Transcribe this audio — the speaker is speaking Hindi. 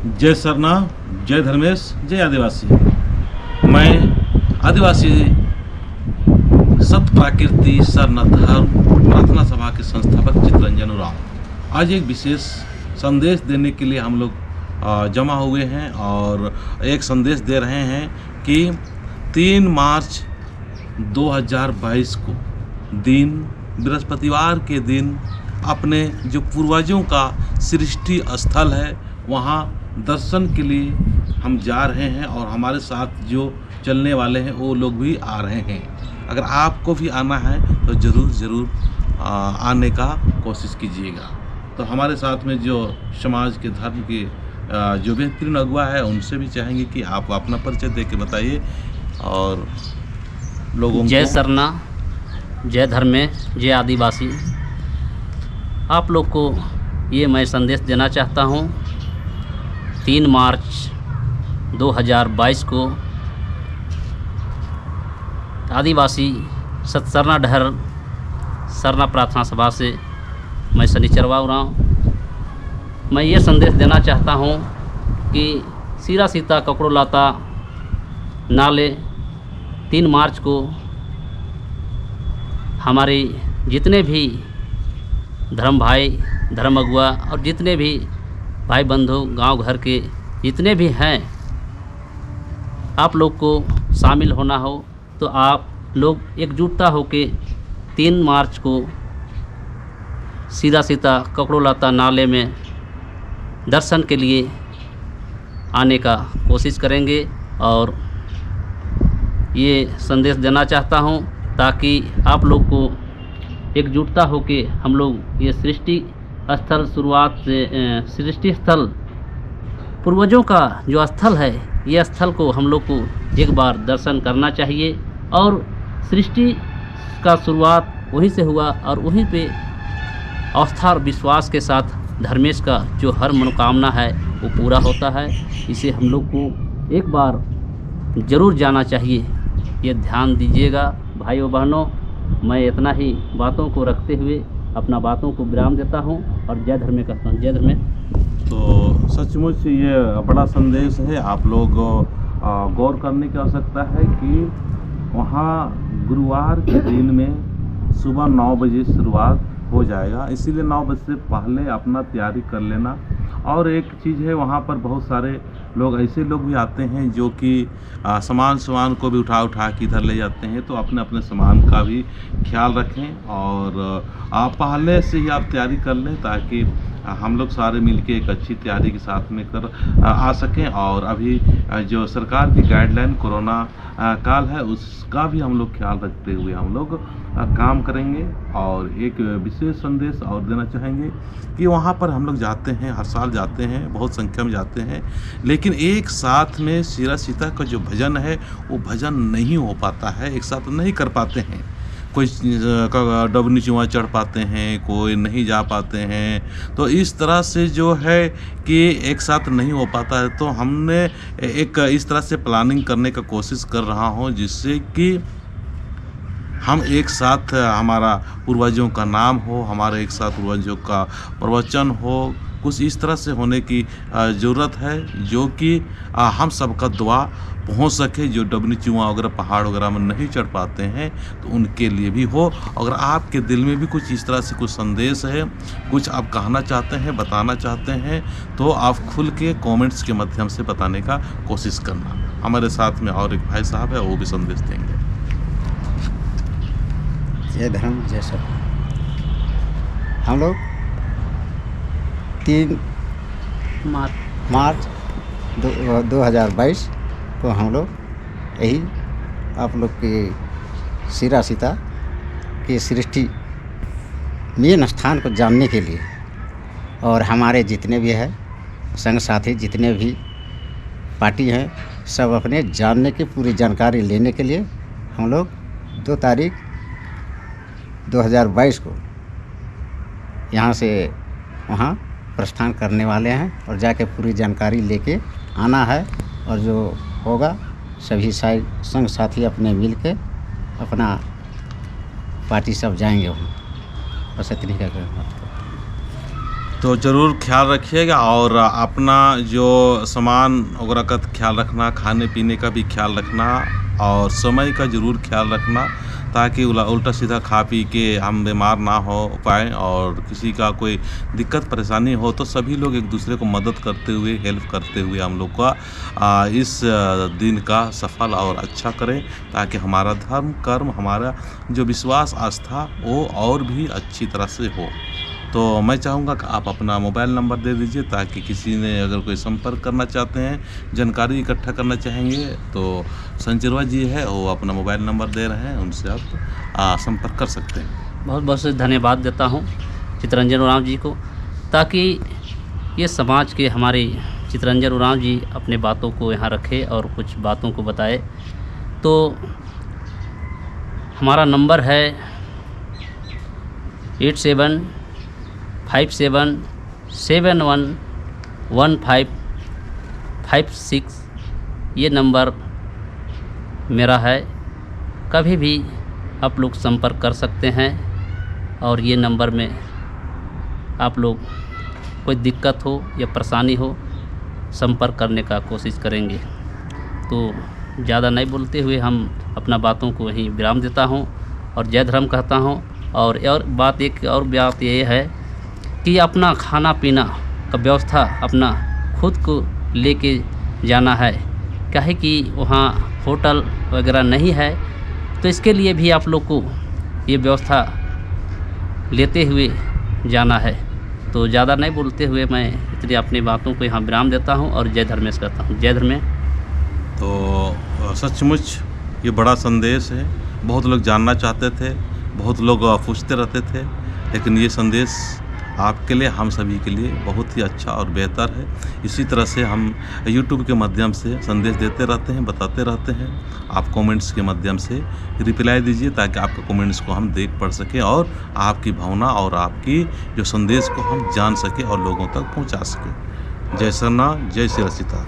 जय सरना, जय धर्मेश, जय आदिवासी। मैं आदिवासी सत प्राकृति सरना धर्म प्रार्थना सभा के संस्थापक चित्तरंजन उरांव आज एक विशेष संदेश देने के लिए हम लोग जमा हुए हैं और एक संदेश दे रहे हैं कि 3 मार्च 2022 को दिन बृहस्पतिवार के दिन अपने जो पूर्वजों का सृष्टि स्थल है वहाँ दर्शन के लिए हम जा रहे हैं और हमारे साथ जो चलने वाले हैं वो लोग भी आ रहे हैं। अगर आपको भी आना है तो ज़रूर आने का कोशिश कीजिएगा। तो हमारे साथ में जो समाज के धर्म के जो बेहतरीन अगुआ है उनसे भी चाहेंगे कि आप अपना परिचय दे के बताइए और लोगों जय सरना, जय धर्मेश, जय आदिवासी। आप लोग को ये मैं संदेश देना चाहता हूँ 3 मार्च 2022 को आदिवासी सतसरना डहर सरना प्रार्थना सभा से मैं शनिचरवा उरांव मैं ये संदेश देना चाहता हूँ कि सीरा सीता ककड़ो लाता नाले 3 मार्च को हमारे जितने भी धर्म भाई, धर्म अगुआ और जितने भी भाई बंधु गांव घर के जितने भी हैं, आप लोग को शामिल होना हो तो आप लोग एकजुटता होके 3 मार्च को सीधा सीधा ककड़ो लाता नाले में दर्शन के लिए आने का कोशिश करेंगे। और ये संदेश देना चाहता हूँ ताकि आप लोग को एकजुटता होके हम लोग ये सृष्टि स्थल शुरुआत से सृष्टि स्थल पूर्वजों का जो स्थल है ये स्थल को हम लोग को एक बार दर्शन करना चाहिए। और सृष्टि का शुरुआत वहीं से हुआ और वहीं पे आस्था और विश्वास के साथ धर्मेश का जो हर मनोकामना है वो पूरा होता है। इसे हम लोग को एक बार ज़रूर जाना चाहिए, ये ध्यान दीजिएगा भाइयों बहनों। मैं इतना ही बातों को रखते हुए अपना बातों को विराम देता हूँ और जय धर्मे कहता हूँ। जय धर्मे। तो सचमुच ये बड़ा संदेश है। आप लोग गौर करने की आवश्यकता है कि वहाँ गुरुवार के दिन में सुबह 9 बजे शुरुआत हो जाएगा, इसीलिए 9 बजे से पहले अपना तैयारी कर लेना। और एक चीज़ है, वहाँ पर बहुत सारे लोग ऐसे लोग भी आते हैं जो कि सामान को भी उठा के इधर ले जाते हैं, तो अपने अपने सामान का भी ख्याल रखें और आप पहले से ही आप तैयारी कर लें ताकि हम लोग सारे मिलके एक अच्छी तैयारी के साथ में कर आ सकें। और अभी जो सरकार की गाइडलाइन कोरोना काल है उसका भी हम लोग ख्याल रखते हुए हम लोग काम करेंगे। और एक विशेष संदेश और देना चाहेंगे कि वहाँ पर हम लोग जाते हैं, हर साल जाते हैं, बहुत संख्या में जाते हैं, लेकिन एक साथ में सीरा सीता का जो भजन है वो भजन नहीं हो पाता है, एक साथ नहीं कर पाते हैं। कोई डबनी चुआ चढ़ पाते हैं, कोई नहीं जा पाते हैं, तो इस तरह से जो है कि एक साथ नहीं हो पाता है। तो हमने एक इस तरह से प्लानिंग करने का कोशिश कर रहा हूँ जिससे कि हम एक साथ हमारा पूर्वजों का नाम हो, हमारे एक साथ पूर्वजों का प्रवचन हो, कुछ इस तरह से होने की ज़रूरत है जो कि हम सबका दुआ पहुंच सके। जो डबनी चुआ वगैरह पहाड़ वगैरह में नहीं चढ़ पाते हैं तो उनके लिए भी हो। अगर आपके दिल में भी कुछ इस तरह से कुछ संदेश है, कुछ आप कहना चाहते हैं, बताना चाहते हैं, तो आप खुल के कमेंट्स के माध्यम से बताने का कोशिश करना। हमारे साथ में और एक भाई साहब है, वो भी संदेश देंगे। जय धर्म, जय सब। हम लोग 3 मार्च 2022 को हम लोग यही आप लोग के सीरा सीता के सृष्टि मेन स्थान को जानने के लिए और हमारे जितने भी है संग साथी जितने भी पार्टी हैं सब अपने जानने की पूरी जानकारी लेने के लिए हम लोग 2 तारीख 2022 को यहाँ से वहाँ प्रस्थान करने वाले हैं और जाके पूरी जानकारी लेके आना है। और जो होगा सभी संग साथी अपने मिल के अपना पार्टी सब जाएंगे वहाँ। बस इतनी का तो ज़रूर ख्याल रखिएगा और अपना जो सामान वगैरह का ख्याल रखना, खाने पीने का भी ख्याल रखना और समय का ज़रूर ख्याल रखना, ताकि उल्टा सीधा खा पी के हम बीमार ना हो पाएँ और किसी का कोई दिक्कत परेशानी हो तो सभी लोग एक दूसरे को मदद करते हुए, हेल्प करते हुए हम लोग का इस दिन का सफल और अच्छा करें, ताकि हमारा धर्म, कर्म, हमारा जो विश्वास, आस्था वो और भी अच्छी तरह से हो। तो मैं चाहूँगा कि आप अपना मोबाइल नंबर दे दीजिए, ताकि किसी ने अगर कोई संपर्क करना चाहते हैं, जानकारी इकट्ठा करना चाहेंगे, तो संचिरवा जी है वो अपना मोबाइल नंबर दे रहे हैं, उनसे आप संपर्क कर सकते हैं। बहुत बहुत से धन्यवाद देता हूँ चितरंजन उरांव जी को, ताकि ये समाज के हमारे चितरंजन उरांव जी अपने बातों को यहाँ रखे और कुछ बातों को बताए। तो हमारा नंबर है 8757711556। ये नंबर मेरा है, कभी भी आप लोग संपर्क कर सकते हैं और ये नंबर में आप लोग कोई दिक्कत हो या परेशानी हो संपर्क करने का कोशिश करेंगे। तो ज़्यादा नहीं बोलते हुए हम अपना बातों को वहीं विराम देता हूँ और जय धर्म कहता हूँ। और एक और बात ये है कि अपना खाना पीना का व्यवस्था अपना खुद को लेके जाना है, काहे कि वहाँ होटल वगैरह नहीं है। तो इसके लिए भी आप लोग को ये व्यवस्था लेते हुए जाना है। तो ज़्यादा नहीं बोलते हुए मैं इतनी अपनी बातों को यहाँ विराम देता हूँ और जय धर्मेश कहता हूँ। जय धर्मेश। तो सचमुच ये बड़ा संदेश है, बहुत लोग जानना चाहते थे, बहुत लोग पूछते रहते थे, लेकिन ये संदेश आपके लिए, हम सभी के लिए बहुत ही अच्छा और बेहतर है। इसी तरह से हम YouTube के माध्यम से संदेश देते रहते हैं, बताते रहते हैं। आप कमेंट्स के माध्यम से रिप्लाई दीजिए, ताकि आपके कमेंट्स को हम देख पढ़ सकें और आपकी भावना और आपकी जो संदेश को हम जान सकें और लोगों तक पहुंचा सकें। जय सरना, जय श्री सीता।